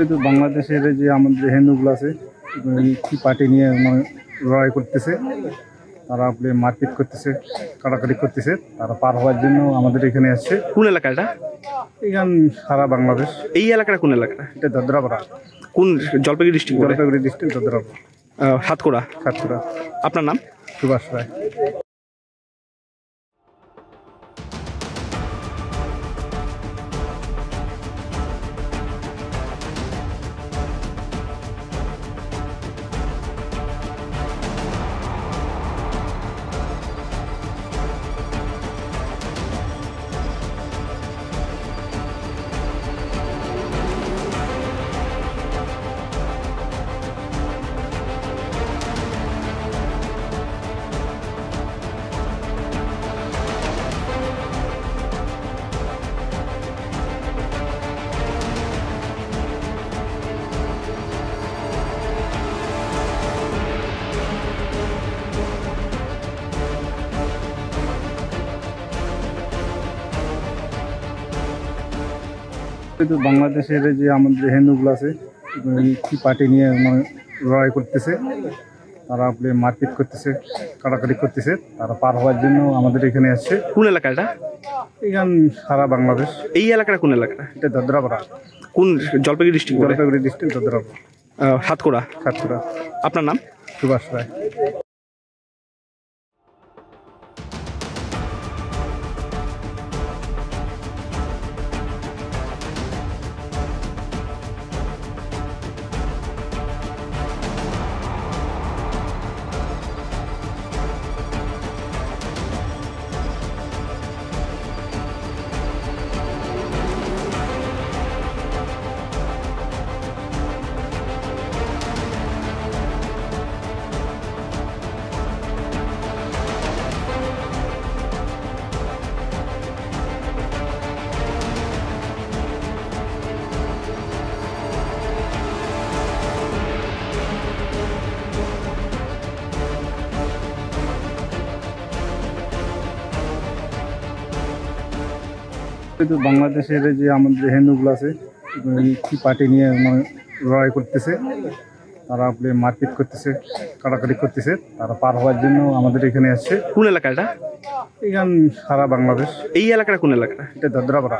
কিন্তু বাংলাদেশের যে আমাদের হিন্দুগুলো আছে কি পার্টি নিয়ে লড়াই করতেছে, তারা আপনি মারপিট করতেছে, কাটাকাটি করতেছে, তারা পার হওয়ার জন্য আমাদের এখানে আসছে। কোন এলাকাটা? এখান সারা বাংলাদেশ। এই এলাকাটা কোন এলাকাটা? এটা দাদরাপাড়া, কোন জলপাইগুড়ি ডিস্ট্রিক্ট? জলপাইগুড়ি ডিস্ট্রিক্ট, দাদরাপাড়া, সাতকুড়া। সাতপুরা। আপনার নাম? সুভাষ রায়। কিন্তু বাংলাদেশের যে আমাদের হিন্দুগুলো আছে কি পার্টি নিয়ে লড়াই করতেছে, তারা আপনি মারপিট করতেছে, কাটাকাটি করতেছে, তারা পার হওয়ার জন্য আমাদের এখানে আসছে। কোন এলাকাটা? এখান সারা বাংলাদেশ। এই এলাকাটা কোন এলাকাটা? এটা দাদরাপাড়া, কোন জলপাইগুড়ি ডিস্ট্রিক্ট? জলপাইগুড়ি ডিস্ট্রিক্ট, দাদরাপাড়া, সাতকুড়া। সাতপুরা। আপনার নাম? সুভাষ রায়। কিন্তু বাংলাদেশের যে আমাদের হিন্দুগুলো আছে কি পার্টি নিয়ে লড়াই করতেছে, তারা আপনি মারপিট করতেছে, কাটাকাটি করতেছে, তারা পার হওয়ার জন্য আমাদের এখানে আসছে। কোন এলাকাটা? এখান সারা বাংলাদেশ। এই এলাকাটা কোন এলাকাটা? এটা দাদরাপাড়া,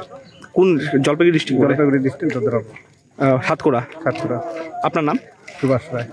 কোন জলপাইগুড়ি ডিস্ট্রিক্ট? জলপাইগুড়ি ডিস্ট্রিক্ট, দাদরাপাড়া, সাতকুড়া। সাতপুরা। আপনার নাম? সুভাষ রায়।